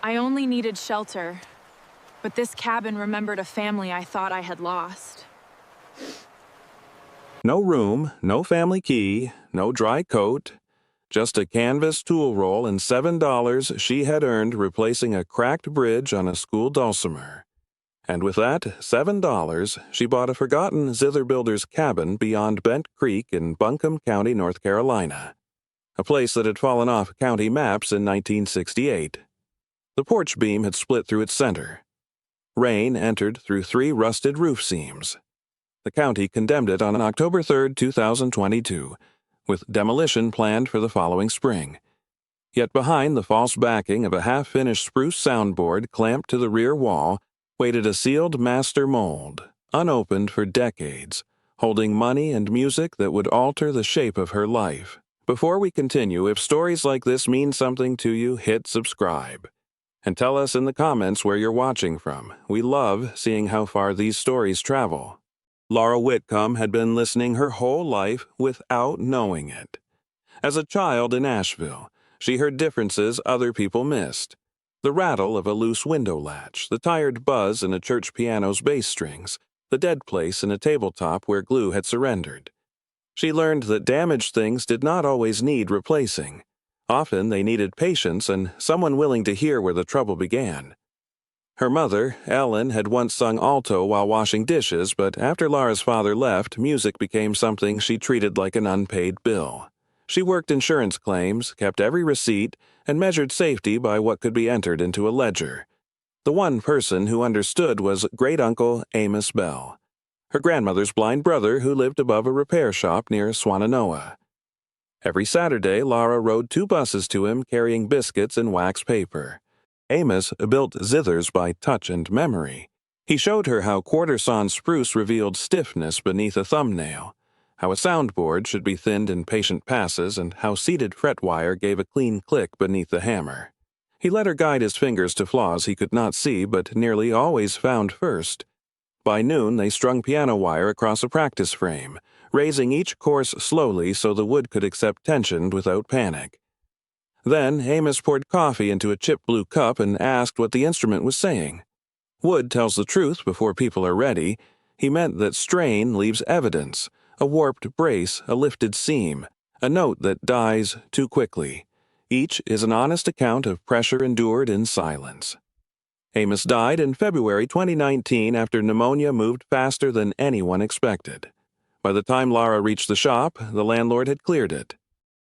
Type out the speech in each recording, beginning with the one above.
I only needed shelter, but this cabin remembered a family I thought I had lost. No room, no family key, no dry coat, just a canvas tool roll and $7 she had earned replacing a cracked bridge on a school dulcimer. And with that $7, she bought a forgotten Zither builder's cabin beyond Bent Creek in Buncombe County, North Carolina, a place that had fallen off county maps in 1968. The porch beam had split through its center. Rain entered through 3 rusted roof seams. The county condemned it on October 3, 2022, with demolition planned for the following spring. Yet behind the false backing of a half-finished spruce soundboard clamped to the rear wall waited a sealed master mold, unopened for decades, holding money and music that would alter the shape of her life. Before we continue, if stories like this mean something to you, hit subscribe. And tell us in the comments where you're watching from. We love seeing how far these stories travel. Laura Whitcomb had been listening her whole life without knowing it. As a child in Asheville, she heard differences other people missed. The rattle of a loose window latch, the tired buzz in a church piano's bass strings, the dead place in a tabletop where glue had surrendered. She learned that damaged things did not always need replacing. Often they needed patience and someone willing to hear where the trouble began. Her mother, Ellen, had once sung alto while washing dishes, but after Laura's father left, music became something she treated like an unpaid bill. She worked insurance claims, kept every receipt, and measured safety by what could be entered into a ledger. The one person who understood was great-uncle Amos Bell, her grandmother's blind brother who lived above a repair shop near Swannanoa. Every Saturday, Laura rode 2 buses to him carrying biscuits and wax paper. Amos built zithers by touch and memory. He showed her how quarter-sawn spruce revealed stiffness beneath a thumbnail, how a soundboard should be thinned in patient passes, and how seated fret wire gave a clean click beneath the hammer. He let her guide his fingers to flaws he could not see but nearly always found first. By noon, they strung piano wire across a practice frame, raising each course slowly so the wood could accept tension without panic. Then Amos poured coffee into a chip blue cup and asked what the instrument was saying. Wood tells the truth before people are ready. He meant that strain leaves evidence, a warped brace, a lifted seam, a note that dies too quickly. Each is an honest account of pressure endured in silence. Amos died in February 2019 after pneumonia moved faster than anyone expected. By the time Laura reached the shop, the landlord had cleared it.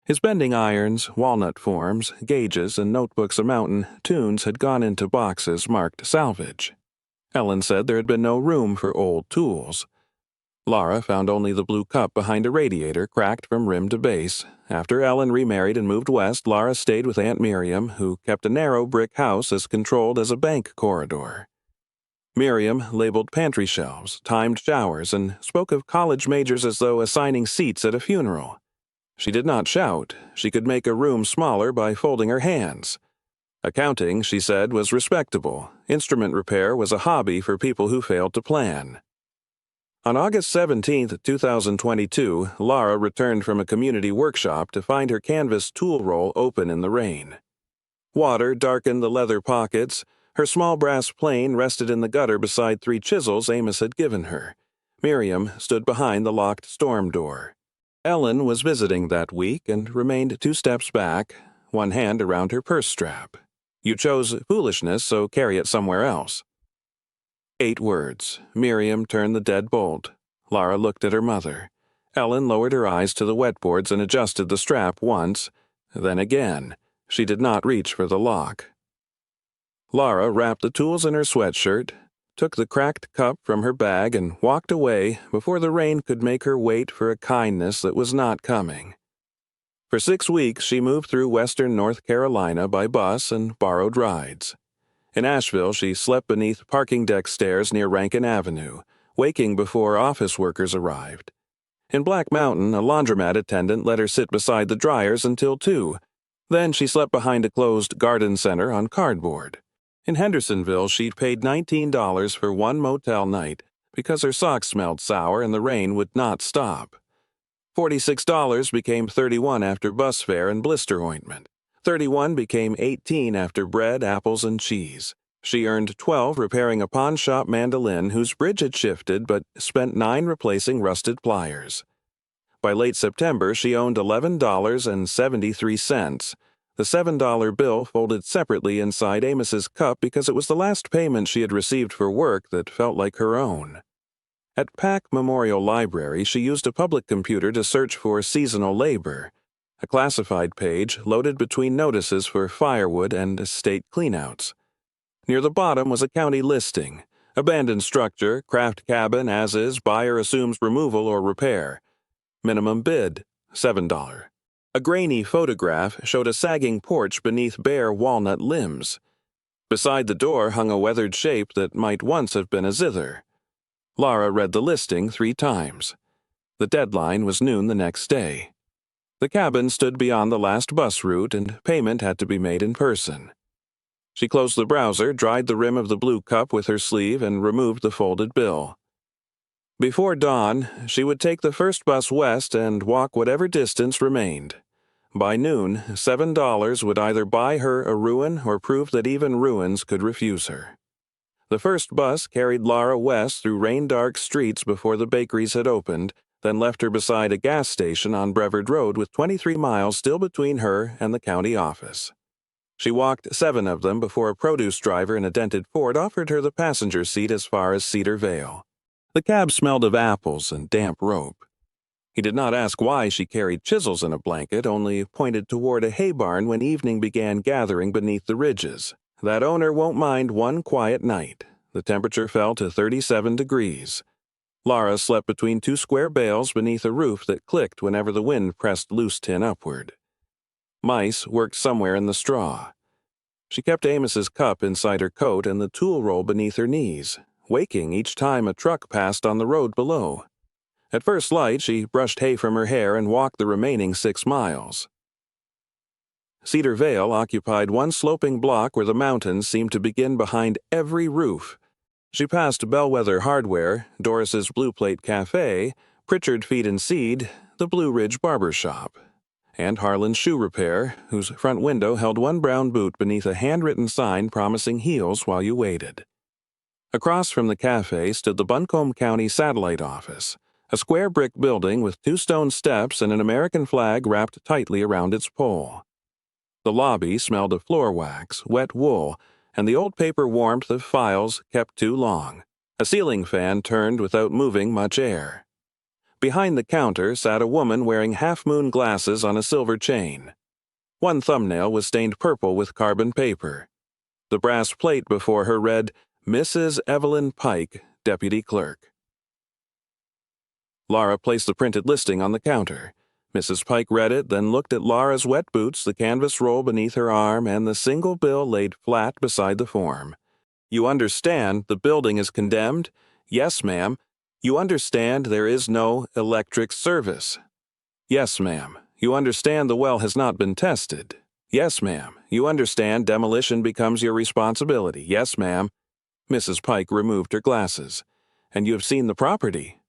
His bending irons, walnut forms, gauges, and notebooks amounting tunes had gone into boxes marked salvage. Ellen said there had been no room for old tools. Laura found only the blue cup behind a radiator cracked from rim to base. After Ellen remarried and moved west, Laura stayed with Aunt Miriam, who kept a narrow brick house as controlled as a bank corridor. Miriam labeled pantry shelves, timed showers, and spoke of college majors as though assigning seats at a funeral. She did not shout. She could make a room smaller by folding her hands. Accounting, she said, was respectable. Instrument repair was a hobby for people who failed to plan. On August 17, 2022, Laura returned from a community workshop to find her canvas tool roll open in the rain. Water darkened the leather pockets. Her small brass plane rested in the gutter beside 3 chisels Amos had given her. Miriam stood behind the locked storm door. Ellen was visiting that week and remained 2 steps back, one hand around her purse strap. You chose foolishness, so carry it somewhere else. 8 words. Miriam turned the dead bolt. Laura looked at her mother. Ellen lowered her eyes to the wetboards and adjusted the strap once, then again. She did not reach for the lock. Laura wrapped the tools in her sweatshirt, took the cracked cup from her bag, and walked away before the rain could make her wait for a kindness that was not coming. For 6 weeks, she moved through western North Carolina by bus and borrowed rides. In Asheville, she slept beneath parking deck stairs near Rankin Avenue, waking before office workers arrived. In Black Mountain, a laundromat attendant let her sit beside the dryers until 2. Then she slept behind a closed garden center on cardboard. In Hendersonville, she paid $19 for 1 motel night because her socks smelled sour and the rain would not stop. $46 became $31 after bus fare and blister ointment. 31 became 18 after bread, apples, and cheese. She earned 12 repairing a pawn-shop mandolin whose bridge had shifted but spent 9 replacing rusted pliers. By late September, she owned $11.73. The $7 bill folded separately inside Amos's cup because it was the last payment she had received for work that felt like her own. At Pack Memorial Library, she used a public computer to search for seasonal labor, a classified page loaded between notices for firewood and estate cleanouts. Near the bottom was a county listing: abandoned structure, craft cabin as is, buyer assumes removal or repair. Minimum bid, $7. A grainy photograph showed a sagging porch beneath bare walnut limbs. Beside the door hung a weathered shape that might once have been a zither. Lara read the listing 3 times. The deadline was noon the next day. The cabin stood beyond the last bus route, and payment had to be made in person. She closed the browser, dried the rim of the blue cup with her sleeve, and removed the folded bill. Before dawn, she would take the first bus west and walk whatever distance remained. By noon, $7 would either buy her a ruin or prove that even ruins could refuse her. The first bus carried Lara west through rain-dark streets before the bakeries had opened, then left her beside a gas station on Brevard Road with 23 miles still between her and the county office. She walked 7 of them before a produce driver in a dented Ford offered her the passenger seat as far as Cedar Vale. The cab smelled of apples and damp rope. He did not ask why she carried chisels in a blanket, only pointed toward a hay barn when evening began gathering beneath the ridges. That owner won't mind one quiet night. The temperature fell to 37 degrees. Lara slept between 2 square bales beneath a roof that clicked whenever the wind pressed loose tin upward. Mice worked somewhere in the straw. She kept Amos's cup inside her coat and the tool roll beneath her knees, waking each time a truck passed on the road below. At first light, she brushed hay from her hair and walked the remaining 6 miles. Cedar Vale occupied one sloping block where the mountains seemed to begin behind every roof. She passed Bellwether Hardware, Doris's Blue Plate Cafe, Pritchard Feed and Seed, the Blue Ridge Barber Shop, and Harlan's Shoe Repair, whose front window held one brown boot beneath a handwritten sign promising heels while you waited. Across from the cafe stood the Buncombe County Satellite Office, a square brick building with 2 stone steps and an American flag wrapped tightly around its pole. The lobby smelled of floor wax, wet wool, and the old paper warmth of files kept too long. A ceiling fan turned without moving much air. Behind the counter sat a woman wearing half-moon glasses on a silver chain. One thumbnail was stained purple with carbon paper. The brass plate before her read, Mrs. Evelyn Pike, Deputy Clerk. Lara placed the printed listing on the counter. Mrs. Pike read it, then looked at Lara's wet boots, the canvas roll beneath her arm, and the single bill laid flat beside the form. You understand the building is condemned? Yes, ma'am. You understand there is no electric service? Yes, ma'am. You understand the well has not been tested? Yes, ma'am. You understand demolition becomes your responsibility? Yes, ma'am. Mrs. Pike removed her glasses. And you have seen the property?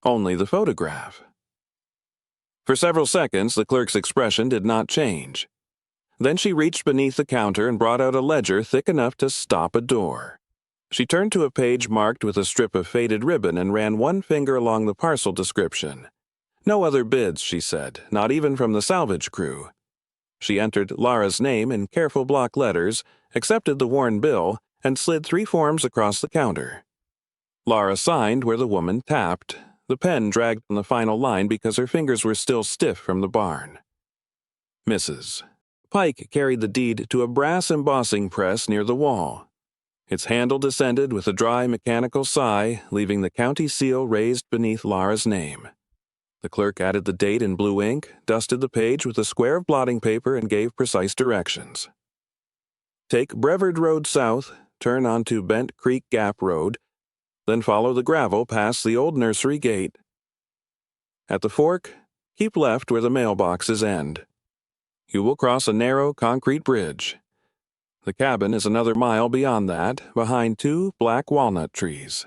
Only the photograph. For several seconds, the clerk's expression did not change. Then she reached beneath the counter and brought out a ledger thick enough to stop a door. She turned to a page marked with a strip of faded ribbon and ran one finger along the parcel description. No other bids, she said, not even from the salvage crew. She entered Lara's name in careful block letters, accepted the worn bill, and slid 3 forms across the counter. Lara signed where the woman tapped. The pen dragged on the final line because her fingers were still stiff from the barn. Mrs. Pike carried the deed to a brass embossing press near the wall. Its handle descended with a dry mechanical sigh, leaving the county seal raised beneath Lara's name. The clerk added the date in blue ink, dusted the page with a square of blotting paper, and gave precise directions. Take Brevard Road south, turn onto Bent Creek Gap Road, then follow the gravel past the old nursery gate. At the fork, keep left where the mailboxes end. You will cross a narrow concrete bridge. The cabin is another mile beyond that, behind 2 black walnut trees.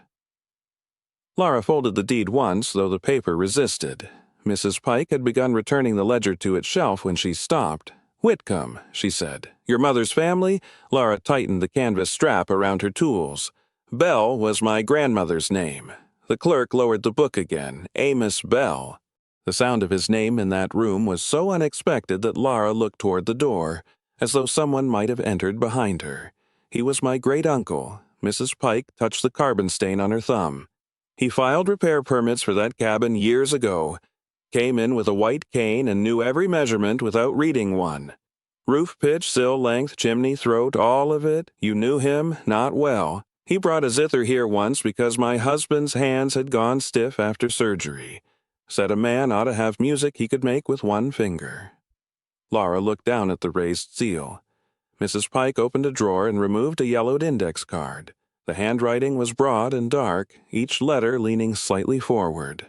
Lara folded the deed once, though the paper resisted. Mrs. Pike had begun returning the ledger to its shelf when she stopped. "Whitcomb," she said. "Your mother's family?" Laura tightened the canvas strap around her tools. "Bell was my grandmother's name." The clerk lowered the book again. "Amos Bell." The sound of his name in that room was so unexpected that Laura looked toward the door, as though someone might have entered behind her. "He was my great-uncle." Mrs. Pike touched the carbon stain on her thumb. "He filed repair permits for that cabin years ago. Came in with a white cane and knew every measurement without reading one. Roof pitch, sill length, chimney throat, all of it. You knew him? Not well. He brought a Zither here once because my husband's hands had gone stiff after surgery. Said a man ought to have music he could make with one finger." Laura looked down at the raised seal. Mrs. Pike opened a drawer and removed a yellowed index card. The handwriting was broad and dark, each letter leaning slightly forward.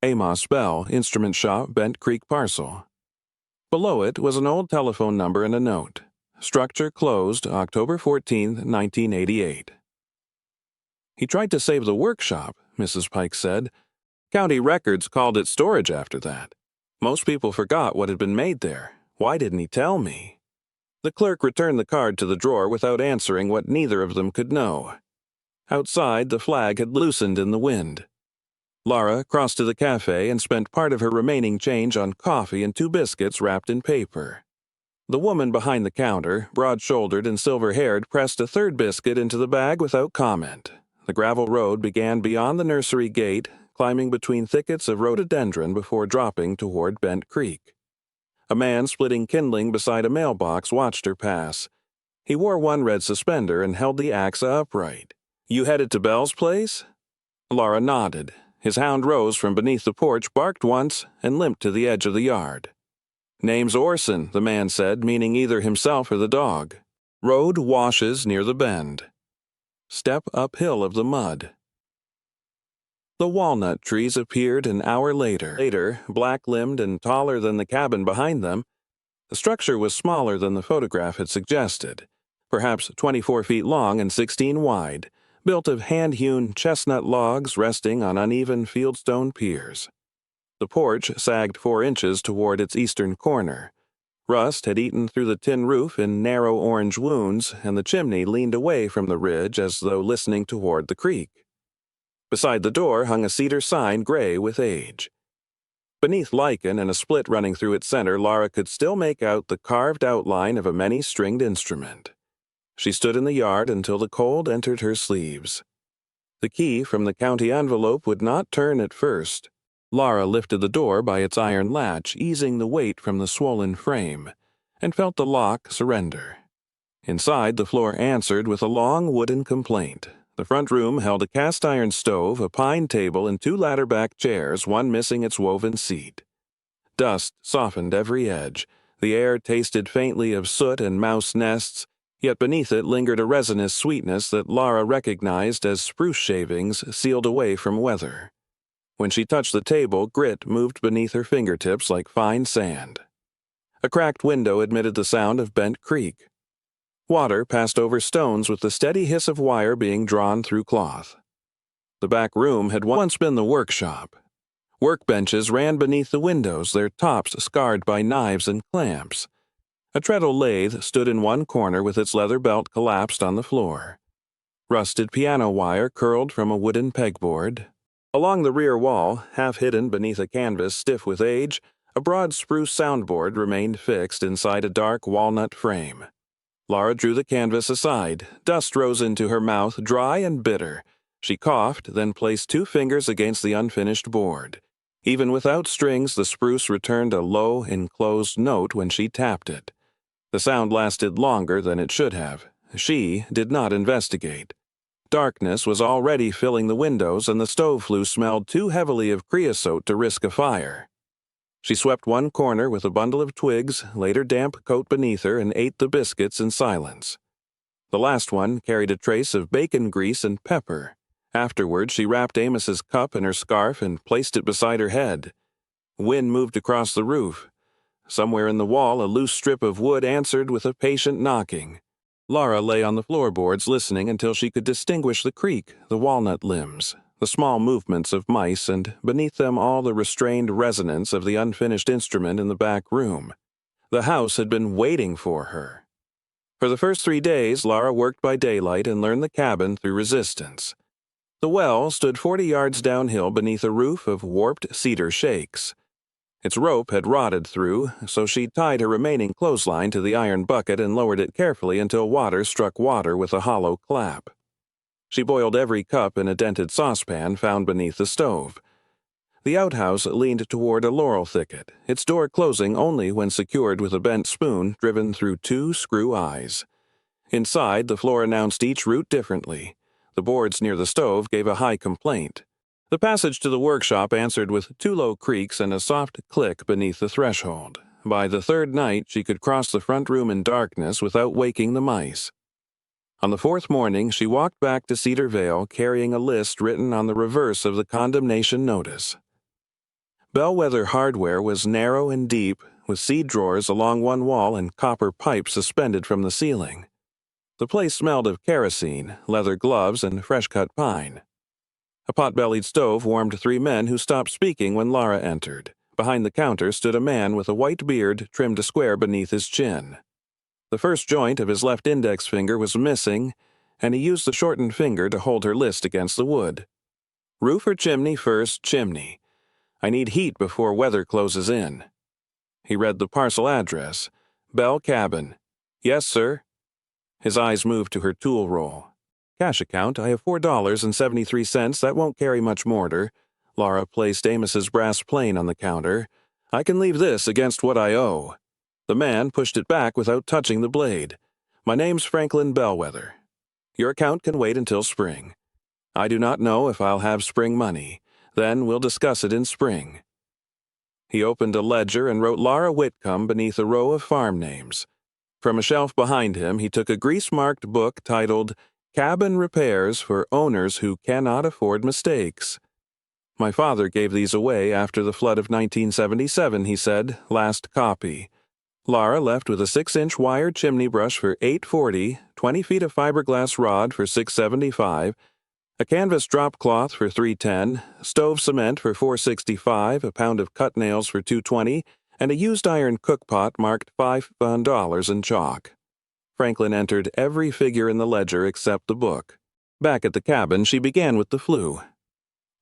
Amos Bell, Instrument Shop, Bent Creek Parcel. Below it was an old telephone number and a note. Structure closed October 14, 1988. "He tried to save the workshop," Mrs. Pike said. "County records called it storage after that. Most people forgot what had been made there. Why didn't he tell me?" The clerk returned the card to the drawer without answering what neither of them could know. Outside, the flag had loosened in the wind. Laura crossed to the cafe and spent part of her remaining change on coffee and 2 biscuits wrapped in paper. The woman behind the counter, broad-shouldered and silver-haired, pressed a 3rd biscuit into the bag without comment. The gravel road began beyond the nursery gate, climbing between thickets of rhododendron before dropping toward Bent Creek. A man splitting kindling beside a mailbox watched her pass. He wore one red suspender and held the axe upright. "You headed to Bell's place?" Laura nodded. His hound rose from beneath the porch, barked once, and limped to the edge of the yard. "Name's Orson," the man said, meaning either himself or the dog. "Road washes near the bend. Step uphill of the mud." The walnut trees appeared an hour later, black-limbed and taller than the cabin behind them. The structure was smaller than the photograph had suggested, perhaps 24 feet long and 16 wide, built of hand-hewn chestnut logs resting on uneven fieldstone piers. The porch sagged 4 inches toward its eastern corner. Rust had eaten through the tin roof in narrow orange wounds, and the chimney leaned away from the ridge as though listening toward the creek. Beside the door hung a cedar sign gray with age. Beneath lichen and a split running through its center, Laura could still make out the carved outline of a many-stringed instrument. She stood in the yard until the cold entered her sleeves. The key from the county envelope would not turn at first. Laura lifted the door by its iron latch, easing the weight from the swollen frame, and felt the lock surrender. Inside, the floor answered with a long wooden complaint. The front room held a cast-iron stove, a pine table, and 2 ladder-back chairs, one missing its woven seat. Dust softened every edge. The air tasted faintly of soot and mouse nests, yet beneath it lingered a resinous sweetness that Laura recognized as spruce shavings sealed away from weather. When she touched the table, grit moved beneath her fingertips like fine sand. A cracked window admitted the sound of Bent Creek. Water passed over stones with the steady hiss of wire being drawn through cloth. The back room had once been the workshop. Workbenches ran beneath the windows, their tops scarred by knives and clamps. A treadle lathe stood in one corner with its leather belt collapsed on the floor. Rusted piano wire curled from a wooden pegboard. Along the rear wall, half hidden beneath a canvas stiff with age, a broad spruce soundboard remained fixed inside a dark walnut frame. Laura drew the canvas aside. Dust rose into her mouth, dry and bitter. She coughed, then placed 2 fingers against the unfinished board. Even without strings, the spruce returned a low, enclosed note when she tapped it. The sound lasted longer than it should have. She did not investigate. Darkness was already filling the windows, and the stove flue smelled too heavily of creosote to risk a fire. She swept one corner with a bundle of twigs, laid her damp coat beneath her, and ate the biscuits in silence. The last one carried a trace of bacon grease and pepper. Afterward, she wrapped Amos's cup in her scarf and placed it beside her head. Wind moved across the roof. Somewhere in the wall, a loose strip of wood answered with a patient knocking. Laura lay on the floorboards listening until she could distinguish the creak, the walnut limbs, the small movements of mice, and beneath them all the restrained resonance of the unfinished instrument in the back room. The house had been waiting for her. For the first 3 days, Lara worked by daylight and learned the cabin through resistance. The well stood 40 yards downhill beneath a roof of warped cedar shakes. Its rope had rotted through, so she tied her remaining clothesline to the iron bucket and lowered it carefully until water struck water with a hollow clap. She boiled every cup in a dented saucepan found beneath the stove. The outhouse leaned toward a laurel thicket, its door closing only when secured with a bent spoon driven through 2 screw eyes. Inside, the floor announced each route differently. The boards near the stove gave a high complaint. The passage to the workshop answered with 2 low creaks and a soft click beneath the threshold. By the 3rd night, she could cross the front room in darkness without waking the mice. On the 4th morning, she walked back to Cedar Vale carrying a list written on the reverse of the condemnation notice. Bellwether hardware was narrow and deep, with seed drawers along one wall and copper pipes suspended from the ceiling. The place smelled of kerosene, leather gloves, and fresh-cut pine. A pot-bellied stove warmed 3 men who stopped speaking when Lara entered. Behind the counter stood a man with a white beard trimmed a square beneath his chin. The first joint of his left index finger was missing, and he used the shortened finger to hold her list against the wood. Roof or chimney first, chimney. I need heat before weather closes in. He read the parcel address. Bell Cabin. Yes, sir. His eyes moved to her tool roll. Cash account, I have $4.73. That won't carry much mortar. Lara placed Amos's brass plane on the counter. I can leave this against what I owe. The man pushed it back without touching the blade. My name's Franklin Bellwether. Your account can wait until spring. I do not know if I'll have spring money. Then we'll discuss it in spring. He opened a ledger and wrote Lara Whitcomb beneath a row of farm names. From a shelf behind him, he took a grease-marked book titled Cabin Repairs for Owners Who Cannot Afford Mistakes. My father gave these away after the flood of 1977, he said, last copy. Lara left with a 6-inch wire chimney brush for $8.40, 20 feet of fiberglass rod for $6.75, a canvas drop cloth for $3.10, stove cement for $4.65, a pound of cut nails for $2.20, and a used iron cookpot marked $5 in chalk. Franklin entered every figure in the ledger except the book. Back at the cabin, she began with the flue.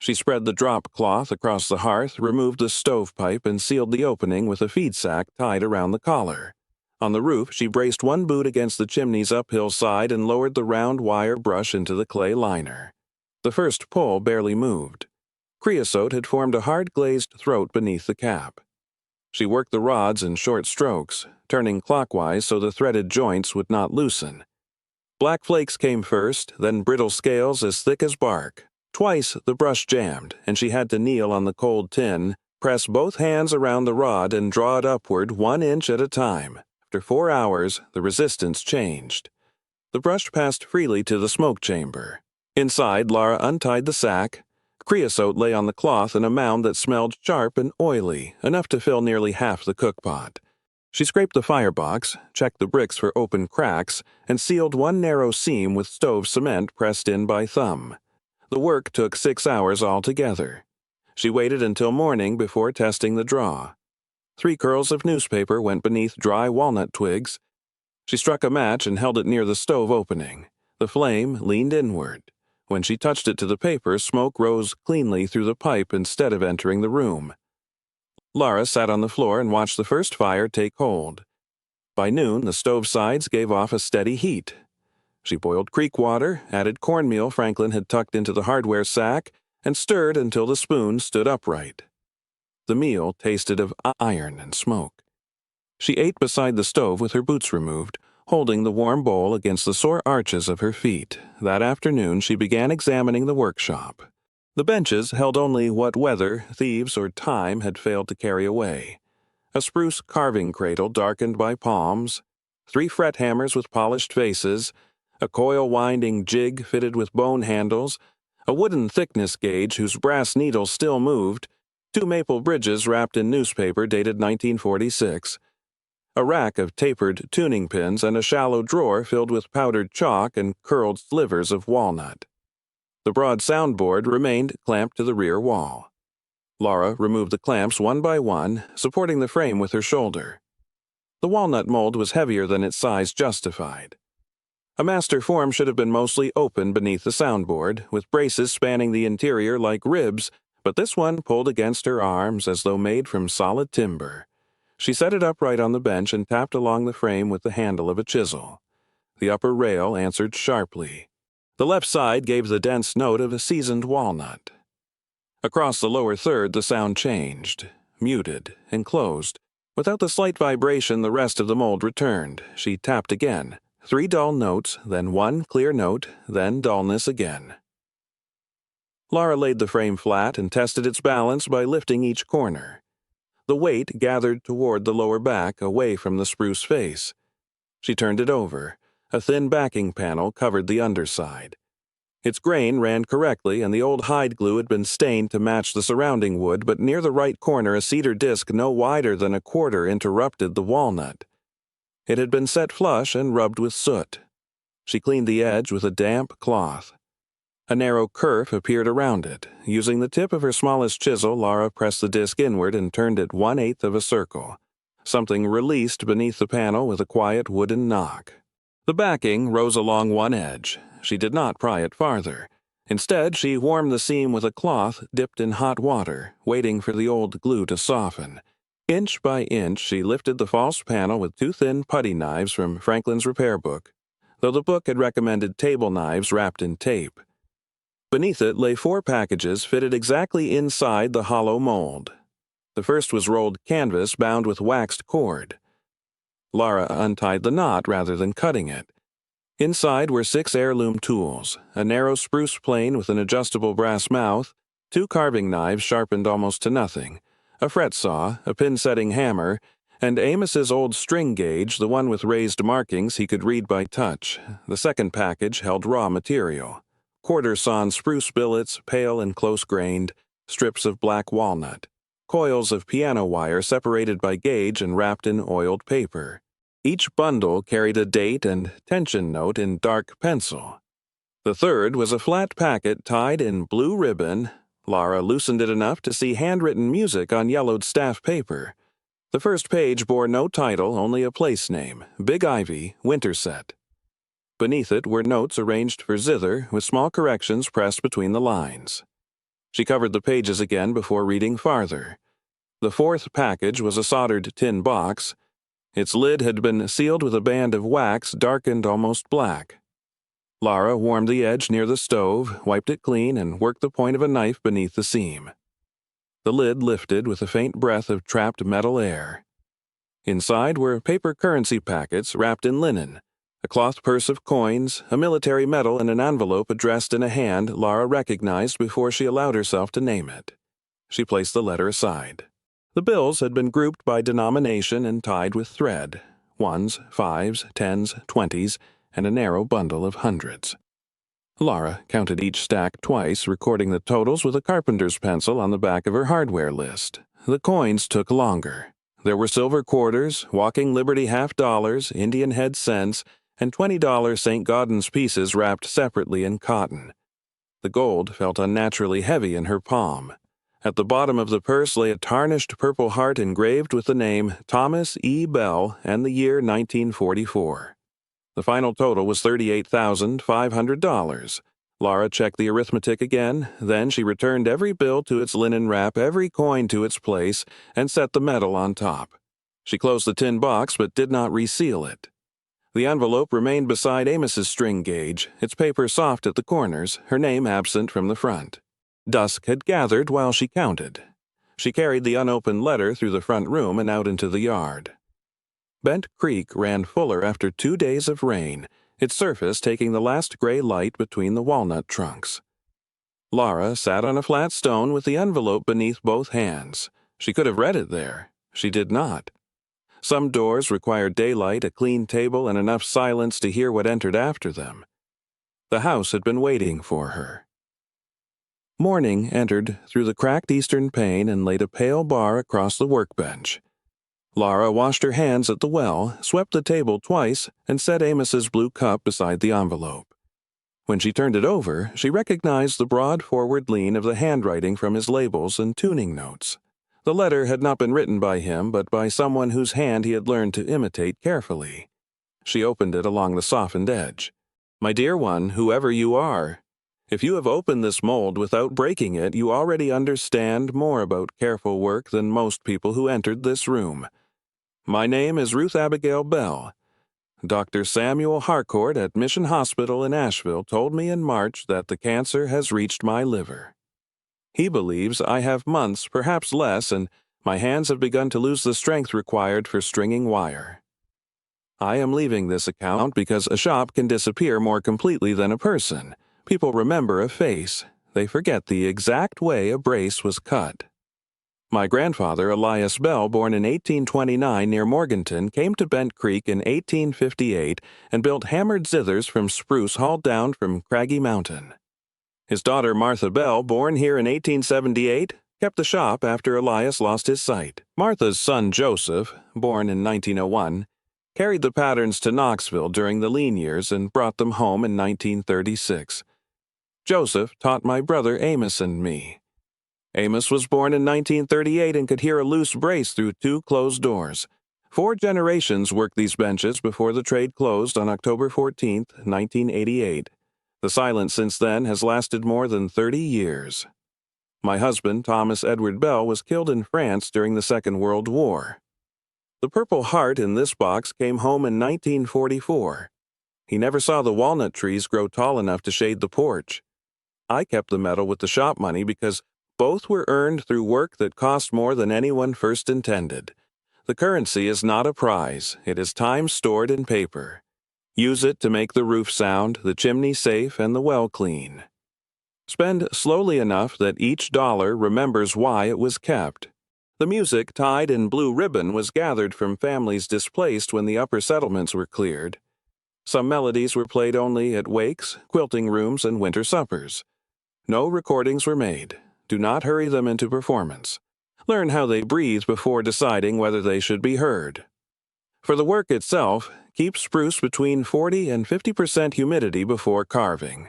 She spread the drop cloth across the hearth, removed the stovepipe, and sealed the opening with a feed sack tied around the collar. On the roof, she braced one boot against the chimney's uphill side and lowered the round wire brush into the clay liner. The first pull barely moved. Creosote had formed a hard-glazed throat beneath the cap. She worked the rods in short strokes, turning clockwise so the threaded joints would not loosen. Black flakes came first, then brittle scales as thick as bark. Twice the brush jammed, and she had to kneel on the cold tin, press both hands around the rod and draw it upward 1 inch at a time. After 4 hours, the resistance changed. The brush passed freely to the smoke chamber. Inside, Lara untied the sack. Creosote lay on the cloth in a mound that smelled sharp and oily, enough to fill nearly half the cookpot. She scraped the firebox, checked the bricks for open cracks, and sealed one narrow seam with stove cement pressed in by thumb. The work took 6 hours altogether. She waited until morning before testing the draw. 3 curls of newspaper went beneath dry walnut twigs. She struck a match and held it near the stove opening. The flame leaned inward. When she touched it to the paper, smoke rose cleanly through the pipe instead of entering the room. Lara sat on the floor and watched the first fire take hold. By noon, the stove sides gave off a steady heat. She boiled creek water, added cornmeal Franklin had tucked into the hardware sack, and stirred until the spoon stood upright. The meal tasted of iron and smoke. She ate beside the stove with her boots removed, holding the warm bowl against the sore arches of her feet. That afternoon she began examining the workshop. The benches held only what weather, thieves, or time had failed to carry away. A spruce carving cradle darkened by palms, 3 fret hammers with polished faces, a coil-winding jig fitted with bone handles, a wooden thickness gauge whose brass needles still moved, 2 maple bridges wrapped in newspaper dated 1946, a rack of tapered tuning pins, and a shallow drawer filled with powdered chalk and curled slivers of walnut. The broad soundboard remained clamped to the rear wall. Lara removed the clamps one by one, supporting the frame with her shoulder. The walnut mold was heavier than its size justified. A master form should have been mostly open beneath the soundboard, with braces spanning the interior like ribs, but this one pulled against her arms as though made from solid timber. She set it upright on the bench and tapped along the frame with the handle of a chisel. The upper rail answered sharply. The left side gave the dense note of a seasoned walnut. Across the lower third the sound changed, muted, and closed. Without the slight vibration the rest of the mold returned. She tapped again. 3 dull notes, then 1 clear note, then dullness again. Laura laid the frame flat and tested its balance by lifting each corner. The weight gathered toward the lower back, away from the spruce face. She turned it over. A thin backing panel covered the underside. Its grain ran correctly, and the old hide glue had been stained to match the surrounding wood, but near the right corner a cedar disc no wider than a quarter interrupted the walnut. It had been set flush and rubbed with soot. She cleaned the edge with a damp cloth. A narrow kerf appeared around it. Using the tip of her smallest chisel, Laura pressed the disc inward and turned it 1/8 of a circle. Something released beneath the panel with a quiet wooden knock. The backing rose along one edge. She did not pry it farther. Instead, she warmed the seam with a cloth dipped in hot water, waiting for the old glue to soften. Inch by inch, she lifted the false panel with 2 thin putty knives from Franklin's repair book, though the book had recommended table knives wrapped in tape. Beneath it lay 4 packages fitted exactly inside the hollow mold. The first was rolled canvas bound with waxed cord. Laura untied the knot rather than cutting it. Inside were 6 heirloom tools, a narrow spruce plane with an adjustable brass mouth, 2 carving knives sharpened almost to nothing, a fret saw, a pin-setting hammer, and Amos's old string gauge, the one with raised markings he could read by touch. The second package held raw material. Quarter-sawn spruce billets, pale and close-grained, strips of black walnut, coils of piano wire separated by gauge and wrapped in oiled paper. Each bundle carried a date and tension note in dark pencil. The third was a flat packet tied in blue ribbon. Laura loosened it enough to see handwritten music on yellowed staff paper. The first page bore no title, only a place name, Big Ivy, Winterset. Beneath it were notes arranged for Zither, with small corrections pressed between the lines. She covered the pages again before reading farther. The fourth package was a soldered tin box. Its lid had been sealed with a band of wax darkened almost black. Laura warmed the edge near the stove, wiped it clean, and worked the point of a knife beneath the seam. The lid lifted with a faint breath of trapped metal air. Inside were paper currency packets wrapped in linen, a cloth purse of coins, a military medal, and an envelope addressed in a hand Laura recognized before she allowed herself to name it. She placed the letter aside. The bills had been grouped by denomination and tied with thread, 1s, 5s, 10s, 20s, and a narrow bundle of hundreds. Laura counted each stack twice, recording the totals with a carpenter's pencil on the back of her hardware list. The coins took longer. There were silver quarters, Walking Liberty half-dollars, Indian head cents, and $20 St. Gaudens pieces wrapped separately in cotton. The gold felt unnaturally heavy in her palm. At the bottom of the purse lay a tarnished purple heart engraved with the name Thomas E. Bell and the year 1944. The final total was $38,500. Laura checked the arithmetic again, then she returned every bill to its linen wrap, every coin to its place, and set the medal on top. She closed the tin box but did not reseal it. The envelope remained beside Amos's string gauge, its paper soft at the corners, her name absent from the front. Dusk had gathered while she counted. She carried the unopened letter through the front room and out into the yard. Bent Creek ran fuller after 2 days of rain, its surface taking the last gray light between the walnut trunks. Laura sat on a flat stone with the envelope beneath both hands. She could have read it there. She did not. Some doors required daylight, a clean table, and enough silence to hear what entered after them. The house had been waiting for her. Morning entered through the cracked eastern pane and laid a pale bar across the workbench. Laura washed her hands at the well, swept the table twice, and set Amos's blue cup beside the envelope. When she turned it over, she recognized the broad forward lean of the handwriting from his labels and tuning notes. The letter had not been written by him, but by someone whose hand he had learned to imitate carefully. She opened it along the softened edge. "My dear one, whoever you are, if you have opened this mold without breaking it, you already understand more about careful work than most people who entered this room. My name is Ruth Abigail Bell. Dr. Samuel Harcourt at Mission Hospital in Asheville told me in March that the cancer has reached my liver. He believes I have months, perhaps less, and my hands have begun to lose the strength required for stringing wire. I am leaving this account because a shop can disappear more completely than a person. People remember a face. They forget the exact way a brace was cut. My grandfather, Elias Bell, born in 1829 near Morganton, came to Bent Creek in 1858 and built hammered zithers from spruce hauled down from Craggy Mountain. His daughter, Martha Bell, born here in 1878, kept the shop after Elias lost his sight. Martha's son, Joseph, born in 1901, carried the patterns to Knoxville during the lean years and brought them home in 1936. Joseph taught my brother Amos and me. Amos was born in 1938 and could hear a loose brace through 2 closed doors. 4 generations worked these benches before the trade closed on October 14, 1988. The silence since then has lasted more than 30 years. My husband, Thomas Edward Bell, was killed in France during the Second World War. The Purple Heart in this box came home in 1944. He never saw the walnut trees grow tall enough to shade the porch. I kept the medal with the shop money because both were earned through work that cost more than anyone first intended. The currency is not a prize, it is time stored in paper. Use it to make the roof sound, the chimney safe, and the well clean. Spend slowly enough that each dollar remembers why it was kept. The music tied in blue ribbon was gathered from families displaced when the upper settlements were cleared. Some melodies were played only at wakes, quilting rooms, and winter suppers. No recordings were made. Do not hurry them into performance. Learn how they breathe before deciding whether they should be heard. For the work itself, keep spruce between 40 and 50% humidity before carving.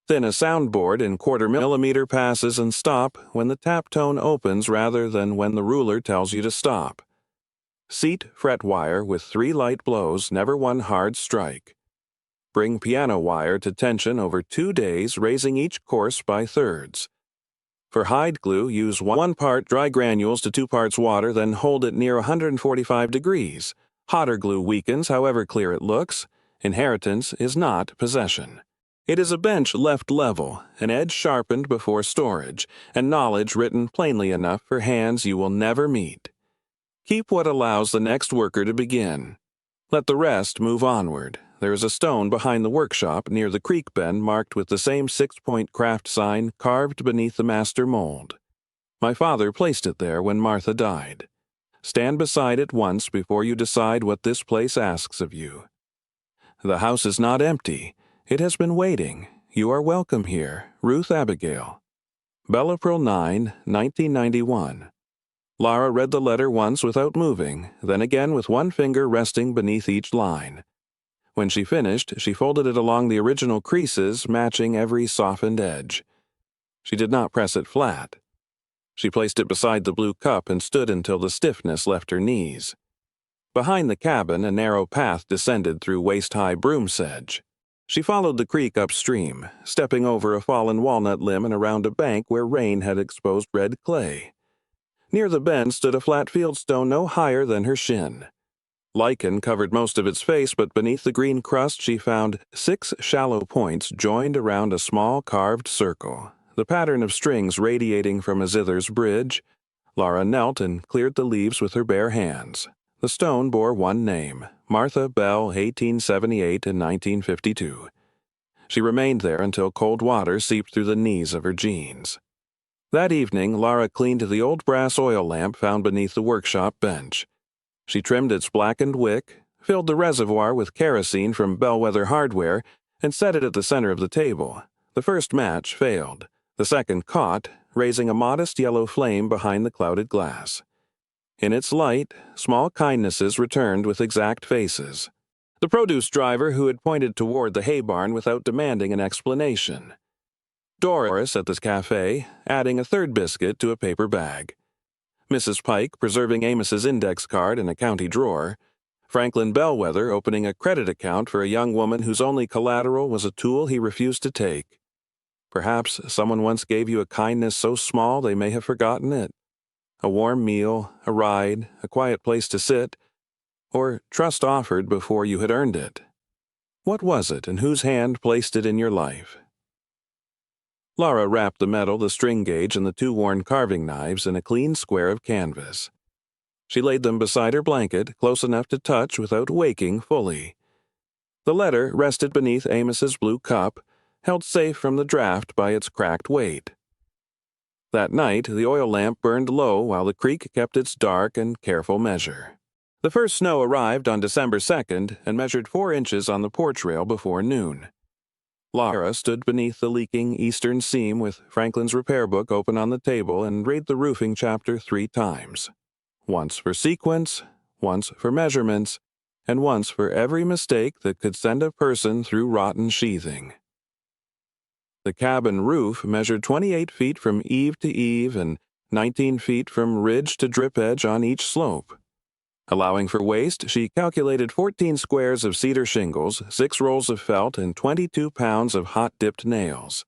Thin a soundboard in 1/4 millimeter passes and stop when the tap tone opens rather than when the ruler tells you to stop. Seat fret wire with 3 light blows, never one hard strike. Bring piano wire to tension over 2 days, raising each course by thirds. For hide glue, use 1 part dry granules to 2 parts water, then hold it near 145 degrees. Hotter glue weakens, however clear it looks. Inheritance is not possession. It is a bench left level, an edge sharpened before storage, and knowledge written plainly enough for hands you will never meet. Keep what allows the next worker to begin. Let the rest move onward. There is a stone behind the workshop near the creek bend marked with the same 6-point craft sign carved beneath the master mold. My father placed it there when Martha died. Stand beside it once before you decide what this place asks of you. The house is not empty. It has been waiting. You are welcome here. Ruth Abigail. April 9, 1991. Lara read the letter once without moving, then again with one finger resting beneath each line. When she finished, she folded it along the original creases, matching every softened edge. She did not press it flat. She placed it beside the blue cup and stood until the stiffness left her knees. Behind the cabin, a narrow path descended through waist-high broom sedge. She followed the creek upstream, stepping over a fallen walnut limb and around a bank where rain had exposed red clay. Near the bend stood a flat fieldstone no higher than her shin. Lichen covered most of its face, but beneath the green crust she found 6 shallow points joined around a small carved circle, the pattern of strings radiating from a zither's bridge. Lara knelt and cleared the leaves with her bare hands. The stone bore one name, Martha Bell, 1878 and 1952. She remained there until cold water seeped through the knees of her jeans. That evening, Lara cleaned the old brass oil lamp found beneath the workshop bench. She trimmed its blackened wick, filled the reservoir with kerosene from Bellwether Hardware, and set it at the center of the table. The first match failed. The second caught, raising a modest yellow flame behind the clouded glass. In its light, small kindnesses returned with exact faces. The produce driver who had pointed toward the hay barn without demanding an explanation. Doris at the cafe, adding a third biscuit to a paper bag. Mrs. Pike preserving Amos's index card in a county drawer, Franklin Bellwether opening a credit account for a young woman whose only collateral was a tool he refused to take. Perhaps someone once gave you a kindness so small they may have forgotten it. A warm meal, a ride, a quiet place to sit, or trust offered before you had earned it. What was it, and whose hand placed it in your life? Laura wrapped the medal, the string gauge, and the two worn carving knives in a clean square of canvas. She laid them beside her blanket, close enough to touch without waking fully. The letter rested beneath Amos's blue cup, held safe from the draught by its cracked weight. That night, the oil lamp burned low while the creek kept its dark and careful measure. The first snow arrived on December 2nd and measured 4 inches on the porch rail before noon. Laura stood beneath the leaking eastern seam with Franklin's repair book open on the table and read the roofing chapter 3 times. Once for sequence, once for measurements, and once for every mistake that could send a person through rotten sheathing. The cabin roof measured 28 feet from eave to eave and 19 feet from ridge to drip edge on each slope. Allowing for waste, she calculated 14 squares of cedar shingles, 6 rolls of felt, and 22 pounds of hot-dipped nails.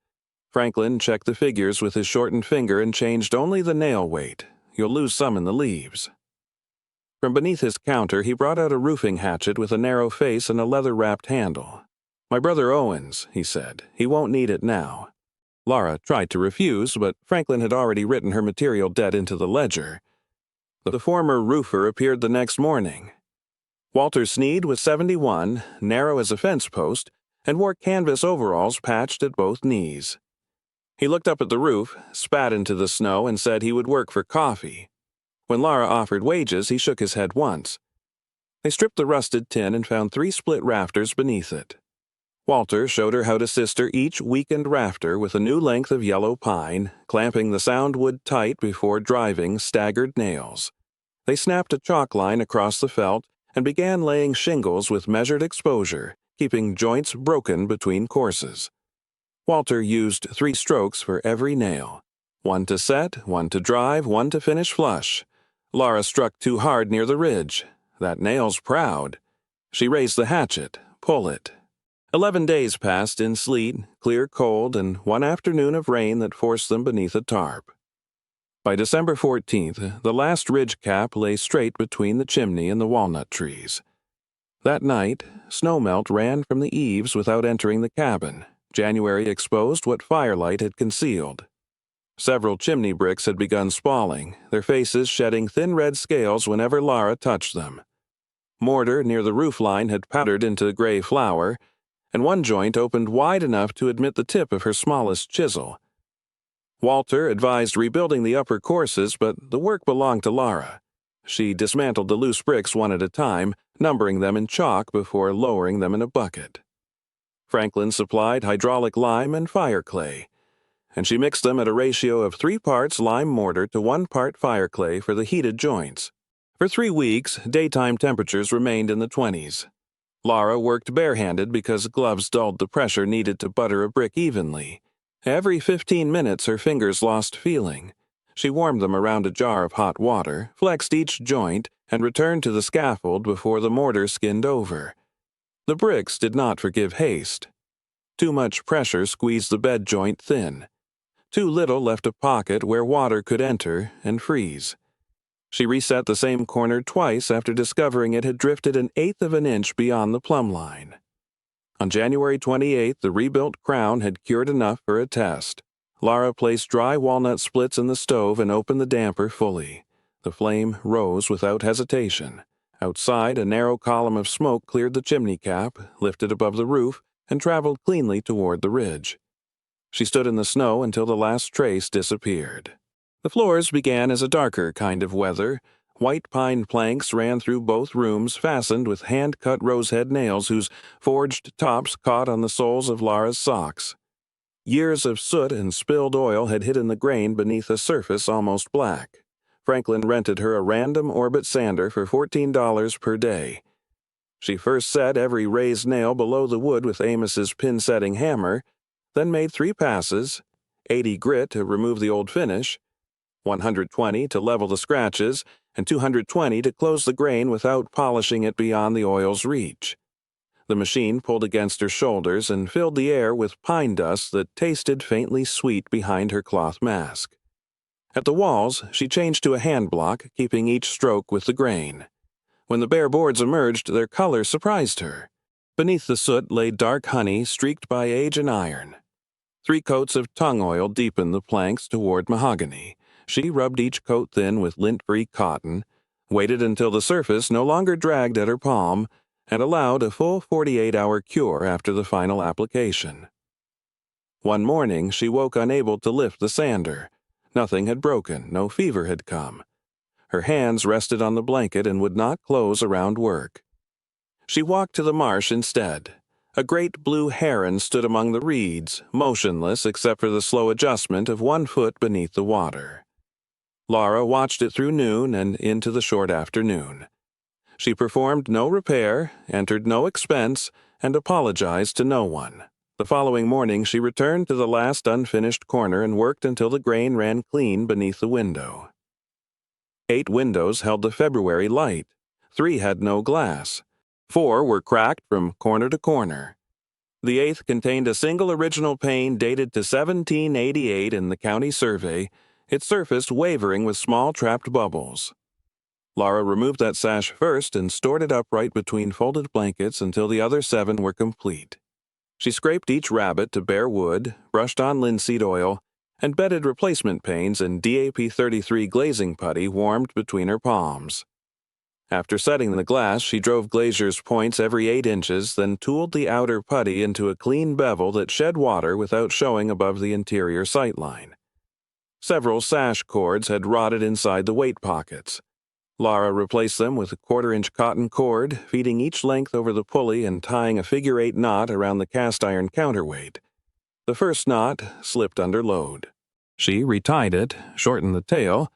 Franklin checked the figures with his shortened finger and changed only the nail weight. You'll lose some in the leaves. From beneath his counter, he brought out a roofing hatchet with a narrow face and a leather-wrapped handle. "My brother Owen's," he said. "He won't need it now." Laura tried to refuse, but Franklin had already written her material debt into the ledger. The former roofer appeared the next morning. Walter Sneed was 71, narrow as a fence post, and wore canvas overalls patched at both knees. He looked up at the roof, spat into the snow, and said he would work for coffee. When Laura offered wages, he shook his head once. They stripped the rusted tin and found 3 split rafters beneath it. Walter showed her how to sister each weakened rafter with a new length of yellow pine, clamping the soundwood tight before driving staggered nails. They snapped a chalk line across the felt and began laying shingles with measured exposure, keeping joints broken between courses. Walter used 3 strokes for every nail. 1 to set, 1 to drive, 1 to finish flush. Laura struck too hard near the ridge. That nail's proud. She raised the hatchet. Pull it. 11 days passed in sleet, clear cold, and one afternoon of rain that forced them beneath a tarp. By December 14th, the last ridge cap lay straight between the chimney and the walnut trees. That night, snowmelt ran from the eaves without entering the cabin. January exposed what firelight had concealed. Several chimney bricks had begun spalling, their faces shedding thin red scales whenever Laura touched them. Mortar near the roof line had powdered into gray flour, and one joint opened wide enough to admit the tip of her smallest chisel. Walter advised rebuilding the upper courses, but the work belonged to Laura. She dismantled the loose bricks one at a time, numbering them in chalk before lowering them in a bucket. Franklin supplied hydraulic lime and fire clay, and she mixed them at a ratio of 3 parts lime mortar to 1 part fire clay for the heated joints. For 3 weeks, daytime temperatures remained in the 20s. Laura worked barehanded because gloves dulled the pressure needed to butter a brick evenly. Every 15 minutes her fingers lost feeling. She warmed them around a jar of hot water, flexed each joint, and returned to the scaffold before the mortar skinned over. The bricks did not forgive haste. Too much pressure squeezed the bed joint thin. Too little left a pocket where water could enter and freeze. She reset the same corner twice after discovering it had drifted 1/8 of an inch beyond the plumb line. On January 28th, the rebuilt crown had cured enough for a test. Laura placed dry walnut splits in the stove and opened the damper fully. The flame rose without hesitation. Outside, a narrow column of smoke cleared the chimney cap, lifted above the roof, and traveled cleanly toward the ridge. She stood in the snow until the last trace disappeared. The floors began as a darker kind of weather. White pine planks ran through both rooms, fastened with hand-cut rosehead nails whose forged tops caught on the soles of Laura's socks. Years of soot and spilled oil had hidden the grain beneath a surface almost black. Franklin rented her a random orbit sander for $14 per day. She first set every raised nail below the wood with Amos's pin-setting hammer, then made 3 passes, 80 grit to remove the old finish, $120 to level the scratches, and $220 to close the grain without polishing it beyond the oil's reach. The machine pulled against her shoulders and filled the air with pine dust that tasted faintly sweet behind her cloth mask. At the walls, she changed to a hand block, keeping each stroke with the grain. When the bare boards emerged, their color surprised her. Beneath the soot lay dark honey streaked by age and iron. 3 coats of tung oil deepened the planks toward mahogany. She rubbed each coat thin with lint-free cotton, waited until the surface no longer dragged at her palm, and allowed a full 48-hour cure after the final application. One morning, she woke unable to lift the sander. Nothing had broken, no fever had come. Her hands rested on the blanket and would not close around work. She walked to the marsh instead. A great blue heron stood among the reeds, motionless except for the slow adjustment of 1 foot beneath the water. Laura watched it through noon and into the short afternoon. She performed no repair, entered no expense, and apologized to no one. The following morning she returned to the last unfinished corner and worked until the grain ran clean beneath the window. 8 windows held the February light. 3 had no glass. 4 were cracked from corner to corner. The 8th contained a single original pane dated to 1788 in the county survey, its surface wavering with small trapped bubbles. Laura removed that sash first and stored it upright between folded blankets until the other 7 were complete. She scraped each rabbet to bare wood, brushed on linseed oil, and bedded replacement panes in DAP 33 glazing putty warmed between her palms. After setting the glass, she drove glazier's points every 8 inches, then tooled the outer putty into a clean bevel that shed water without showing above the interior sightline. Several sash cords had rotted inside the weight pockets. Laura replaced them with a 1/4-inch cotton cord, feeding each length over the pulley and tying a figure-8 knot around the cast-iron counterweight. The first knot slipped under load. She retied it, shortened the tail,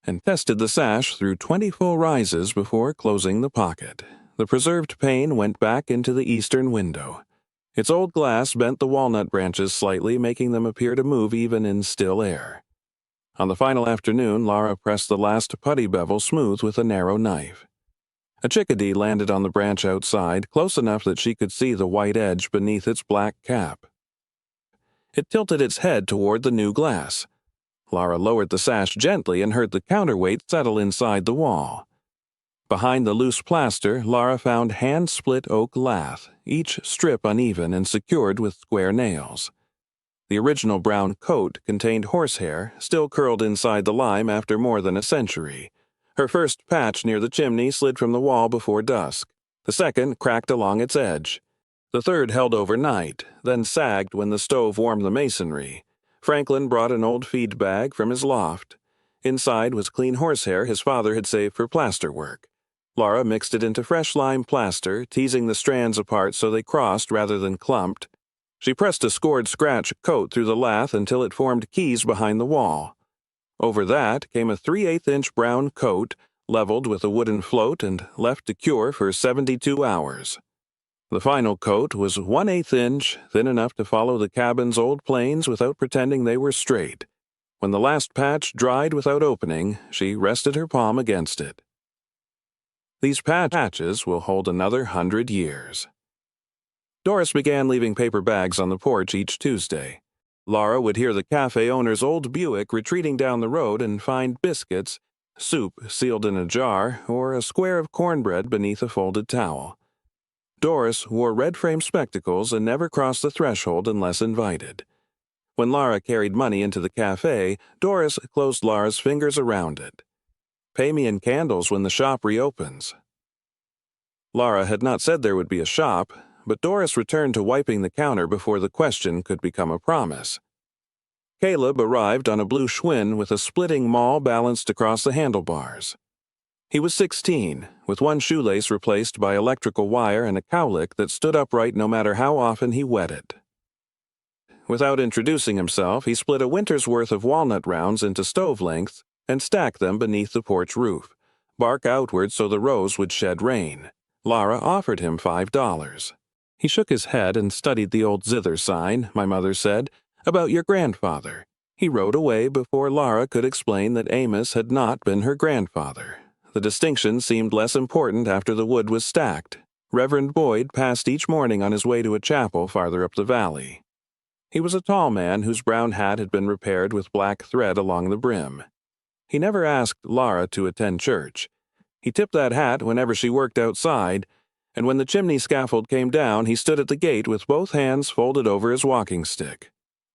and tested the sash through 20 full rises before closing the pocket. The preserved pane went back into the eastern window. Its old glass bent the walnut branches slightly, making them appear to move even in still air. On the final afternoon, Laura pressed the last putty bevel smooth with a narrow knife. A chickadee landed on the branch outside, close enough that she could see the white edge beneath its black cap. It tilted its head toward the new glass. Laura lowered the sash gently and heard the counterweight settle inside the wall. Behind the loose plaster, Laura found hand-split oak lath, each strip uneven and secured with square nails. The original brown coat contained horsehair, still curled inside the lime after more than a century. Her first patch near the chimney slid from the wall before dusk. The second cracked along its edge. The third held overnight, then sagged when the stove warmed the masonry. Franklin brought an old feed bag from his loft. Inside was clean horsehair his father had saved for plaster work. Laura mixed it into fresh lime plaster, teasing the strands apart so they crossed rather than clumped. She pressed a scored scratch coat through the lath until it formed keys behind the wall. Over that came a 3/8-inch brown coat, leveled with a wooden float and left to cure for 72 hours. The final coat was 1/8 inch, thin enough to follow the cabin's old planes without pretending they were straight. When the last patch dried without opening, she rested her palm against it. These patches will hold another 100 years. Doris began leaving paper bags on the porch each Tuesday. Laura would hear the cafe owner's old Buick retreating down the road and find biscuits, soup sealed in a jar, or a square of cornbread beneath a folded towel. Doris wore red-framed spectacles and never crossed the threshold unless invited. When Laura carried money into the cafe, Doris closed Laura's fingers around it. "Pay me in candles when the shop reopens." Laura had not said there would be a shop, but Doris returned to wiping the counter before the question could become a promise. Caleb arrived on a blue Schwinn with a splitting maul balanced across the handlebars. He was 16, with one shoelace replaced by electrical wire and a cowlick that stood upright no matter how often he wet it. Without introducing himself, he split a winter's worth of walnut rounds into stove lengths and stacked them beneath the porch roof, bark outward so the rows would shed rain. Laura offered him $5. He shook his head and studied the old Zither sign, my mother said, about your grandfather. He rode away before Lara could explain that Amos had not been her grandfather. The distinction seemed less important after the wood was stacked. Reverend Boyd passed each morning on his way to a chapel farther up the valley. He was a tall man whose brown hat had been repaired with black thread along the brim. He never asked Lara to attend church. He tipped that hat whenever she worked outside, and when the chimney scaffold came down, he stood at the gate with both hands folded over his walking stick.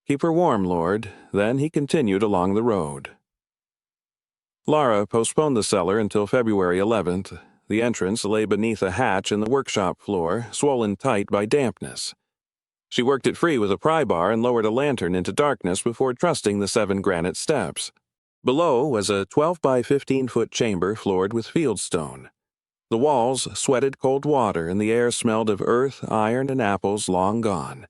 "Keep her warm, Lord." Then he continued along the road. Lara postponed the cellar until February 11th. The entrance lay beneath a hatch in the workshop floor, swollen tight by dampness. She worked it free with a pry bar and lowered a lantern into darkness before trusting the 7 granite steps. Below was a 12 by 15-foot chamber floored with fieldstone. The walls sweated cold water and the air smelled of earth, iron, and apples long gone.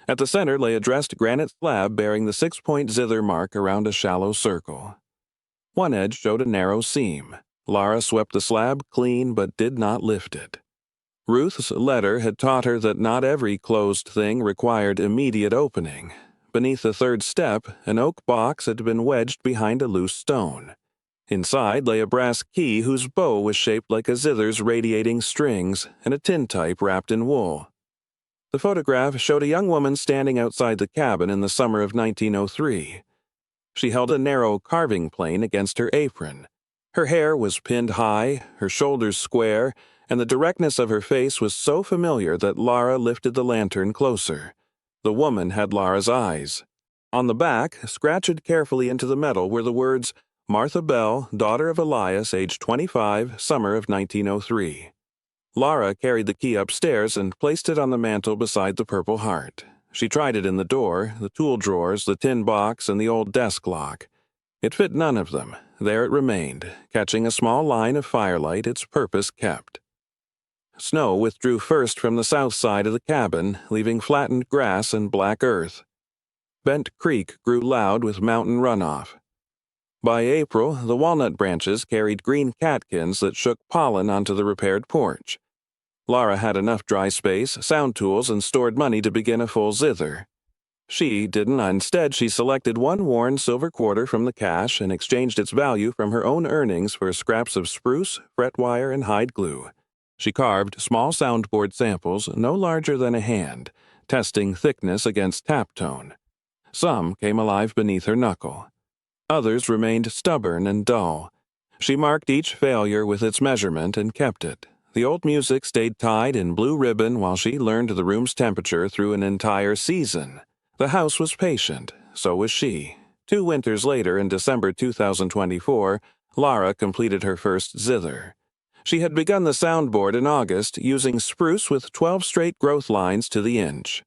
At the center lay a dressed granite slab bearing the 6-point zither mark around a shallow circle. One edge showed a narrow seam. Lara swept the slab clean but did not lift it. Ruth's letter had taught her that not every closed thing required immediate opening. Beneath the 3rd step, an oak box had been wedged behind a loose stone. Inside lay a brass key whose bow was shaped like a zither's radiating strings and a tintype wrapped in wool. The photograph showed a young woman standing outside the cabin in the summer of 1903. She held a narrow carving plane against her apron. Her hair was pinned high, her shoulders square, and the directness of her face was so familiar that Lara lifted the lantern closer. The woman had Lara's eyes. On the back, scratched carefully into the metal, were the words, "Martha Bell, daughter of Elias, age 25, summer of 1903. Lara carried the key upstairs and placed it on the mantel beside the Purple Heart. She tried it in the door, the tool drawers, the tin box, and the old desk lock. It fit none of them. There it remained, catching a small line of firelight, its purpose kept. Snow withdrew first from the south side of the cabin, leaving flattened grass and black earth. Bent Creek grew loud with mountain runoff. By April, the walnut branches carried green catkins that shook pollen onto the repaired porch. Lara had enough dry space, sound tools, and stored money to begin a full zither. She didn't. Instead, she selected one worn silver quarter from the cache and exchanged its value from her own earnings for scraps of spruce, fret wire, and hide glue. She carved small soundboard samples no larger than a hand, testing thickness against tap tone. Some came alive beneath her knuckle. Others remained stubborn and dull. She marked each failure with its measurement and kept it. The old music stayed tied in blue ribbon while she learned the room's temperature through an entire season. The house was patient, so was she. 2 winters later, in December 2024, Lara completed her first zither. She had begun the soundboard in August using spruce with 12 straight growth lines to the inch.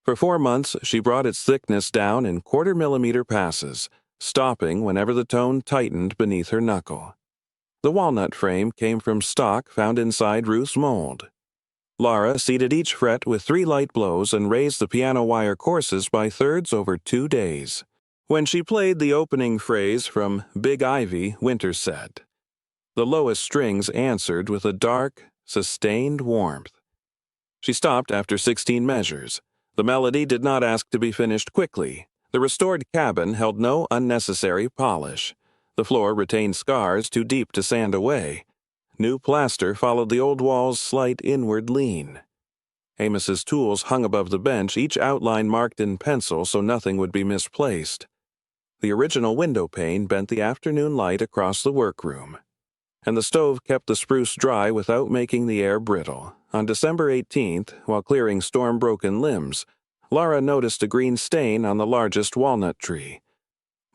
For 4 months, she brought its thickness down in 1/4 millimeter passes, stopping whenever the tone tightened beneath her knuckle. The walnut frame came from stock found inside Ruth's mold. Lara seated each fret with 3 light blows and raised the piano wire courses by thirds over 2 days. When she played the opening phrase from Big Ivy, winter set, the lowest strings answered with a dark, sustained warmth. She stopped after 16 measures. The melody did not ask to be finished quickly. The restored cabin held no unnecessary polish. The floor retained scars too deep to sand away. New plaster followed the old wall's slight inward lean. Amos's tools hung above the bench, each outline marked in pencil so nothing would be misplaced. The original window pane bent the afternoon light across the workroom. And the stove kept the spruce dry without making the air brittle. On December 18th, while clearing storm-broken limbs, Lara noticed a green stain on the largest walnut tree.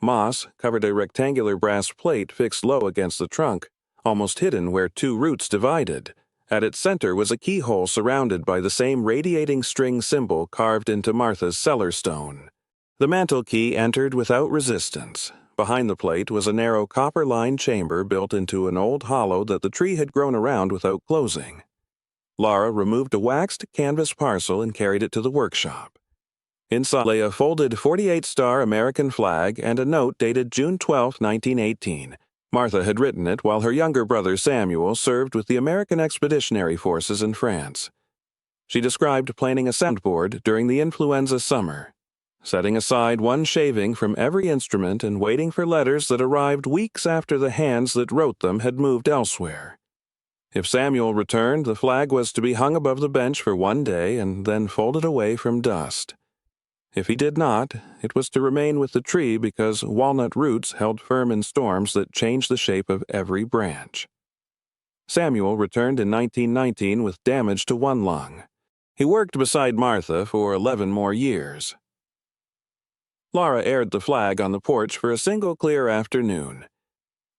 Moss covered a rectangular brass plate fixed low against the trunk, almost hidden where 2 roots divided. At its center was a keyhole surrounded by the same radiating string symbol carved into Martha's cellar stone. The mantel key entered without resistance. Behind the plate was a narrow copper-lined chamber built into an old hollow that the tree had grown around without closing. Lara removed a waxed canvas parcel and carried it to the workshop. Inside lay a folded 48-star American flag and a note dated June 12, 1918. Martha had written it while her younger brother Samuel served with the American Expeditionary Forces in France. She described planning a soundboard during the influenza summer. setting aside one shaving from every instrument and waiting for letters that arrived weeks after the hands that wrote them had moved elsewhere. If Samuel returned, the flag was to be hung above the bench for one day and then folded away from dust. If he did not, it was to remain with the tree because walnut roots held firm in storms that changed the shape of every branch. Samuel returned in 1919 with damage to one lung. He worked beside Martha for 11 more years. Laura aired the flag on the porch for a single clear afternoon.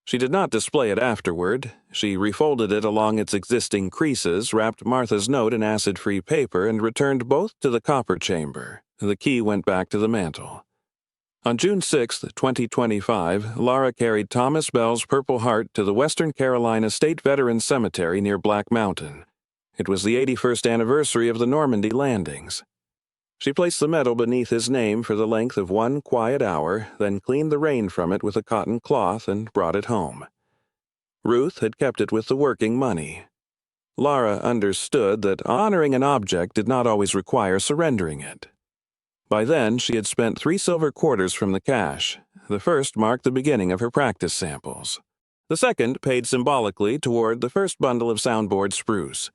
She did not display it afterward. She refolded it along its existing creases, wrapped Martha's note in acid-free paper, and returned both to the copper chamber. The key went back to the mantel. On June 6, 2025, Laura carried Thomas Bell's Purple Heart to the Western Carolina State Veterans Cemetery near Black Mountain. It was the 81st anniversary of the Normandy landings. She placed the medal beneath his name for the length of one quiet hour, then cleaned the rain from it with a cotton cloth and brought it home. Ruth had kept it with the working money. Laura understood that honoring an object did not always require surrendering it. By then, she had spent 3 silver quarters from the cash. The first marked the beginning of her practice samples. The second paid symbolically toward the first bundle of Soundboard spruce.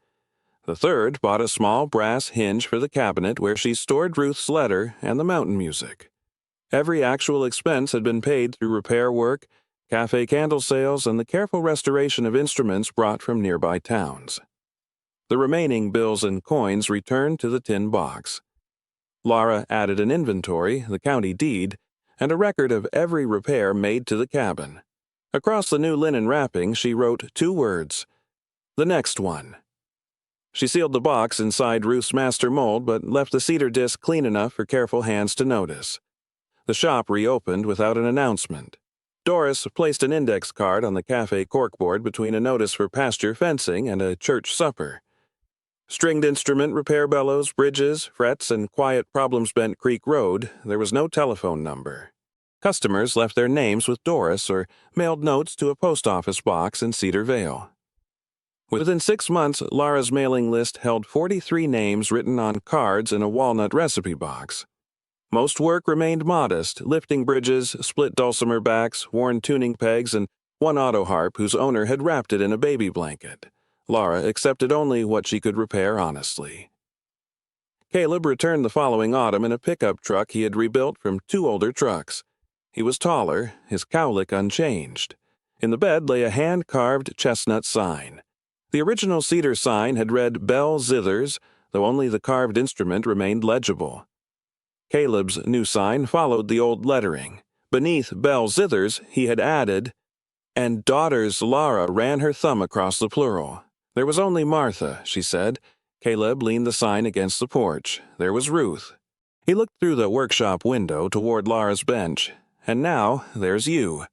The third bought a small brass hinge for the cabinet where she stored Ruth's letter and the mountain music. Every actual expense had been paid through repair work, cafe candle sales, and the careful restoration of instruments brought from nearby towns. The remaining bills and coins returned to the tin box. Laura added an inventory, the county deed, and a record of every repair made to the cabin. Across the new linen wrapping, she wrote 2 words: "The next one." She sealed the box inside Ruth's master mold, but left the cedar disc clean enough for careful hands to notice. The shop reopened without an announcement. Doris placed an index card on the cafe corkboard between a notice for pasture fencing and a church supper. Stringed instrument repair bellows, bridges, frets, and quiet problems Bent Creek Road, there was no telephone number. Customers left their names with Doris or mailed notes to a post office box in Cedar Vale. Within 6 months, Laura's mailing list held 43 names written on cards in a walnut recipe box. Most work remained modest: lifting bridges, split dulcimer backs, worn tuning pegs, and one auto harp whose owner had wrapped it in a baby blanket. Laura accepted only what she could repair honestly. Caleb returned the following autumn in a pickup truck he had rebuilt from 2 older trucks. He was taller, his cowlick unchanged. In the bed lay a hand-carved chestnut sign. The original cedar sign had read Bell Zithers, though only the carved instrument remained legible. Caleb's new sign followed the old lettering. Beneath Bell Zithers, he had added, "And daughters Laura," ran her thumb across the plural. There was only Martha, she said. Caleb leaned the sign against the porch. There was Ruth. He looked through the workshop window toward Laura's bench. And now, there's you.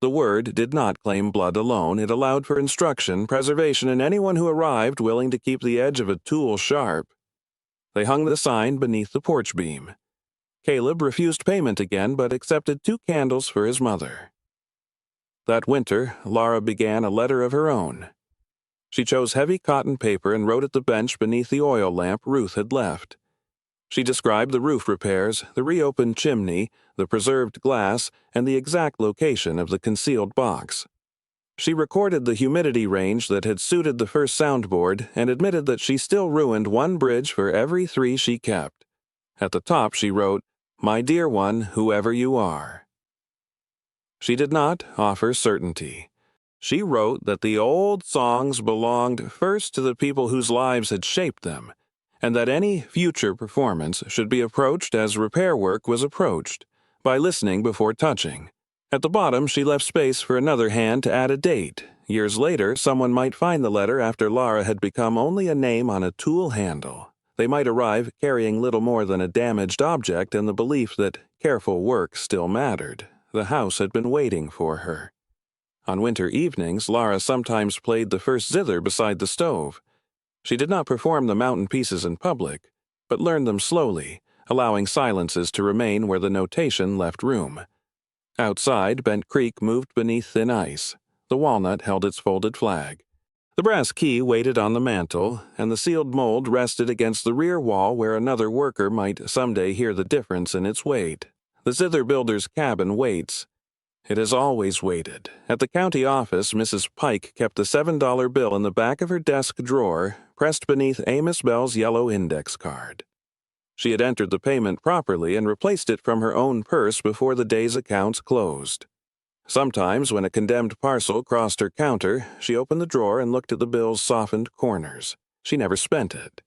The word did not claim blood alone. It allowed for instruction, preservation, and anyone who arrived willing to keep the edge of a tool sharp. They hung the sign beneath the porch beam. Caleb refused payment again, but accepted 2 candles for his mother. That winter, Laura began a letter of her own. She chose heavy cotton paper and wrote at the bench beneath the oil lamp Ruth had left. She described the roof repairs, the reopened chimney, the preserved glass, and the exact location of the concealed box. She recorded the humidity range that had suited the first soundboard and admitted that she still ruined 1 bridge for every 3 she kept. At the top she wrote, "My dear one, whoever you are." She did not offer certainty. She wrote that the old songs belonged first to the people whose lives had shaped them, and that any future performance should be approached as repair work was approached, by listening before touching. At the bottom, she left space for another hand to add a date. Years later, someone might find the letter after Laura had become only a name on a tool handle. They might arrive carrying little more than a damaged object and the belief that careful work still mattered. The house had been waiting for her. On winter evenings, Laura sometimes played the first zither beside the stove. She did not perform the mountain pieces in public, but learned them slowly, allowing silences to remain where the notation left room. Outside, Bent Creek moved beneath thin ice. The walnut held its folded flag. The brass key waited on the mantel, and the sealed mold rested against the rear wall where another worker might someday hear the difference in its weight. The Zither builder's cabin waits. It has always waited. At the county office, Mrs. Pike kept a $7 bill in the back of her desk drawer, pressed beneath Amos Bell's yellow index card. She had entered the payment properly and replaced it from her own purse before the day's accounts closed. Sometimes, when a condemned parcel crossed her counter, she opened the drawer and looked at the bill's softened corners. She never spent it.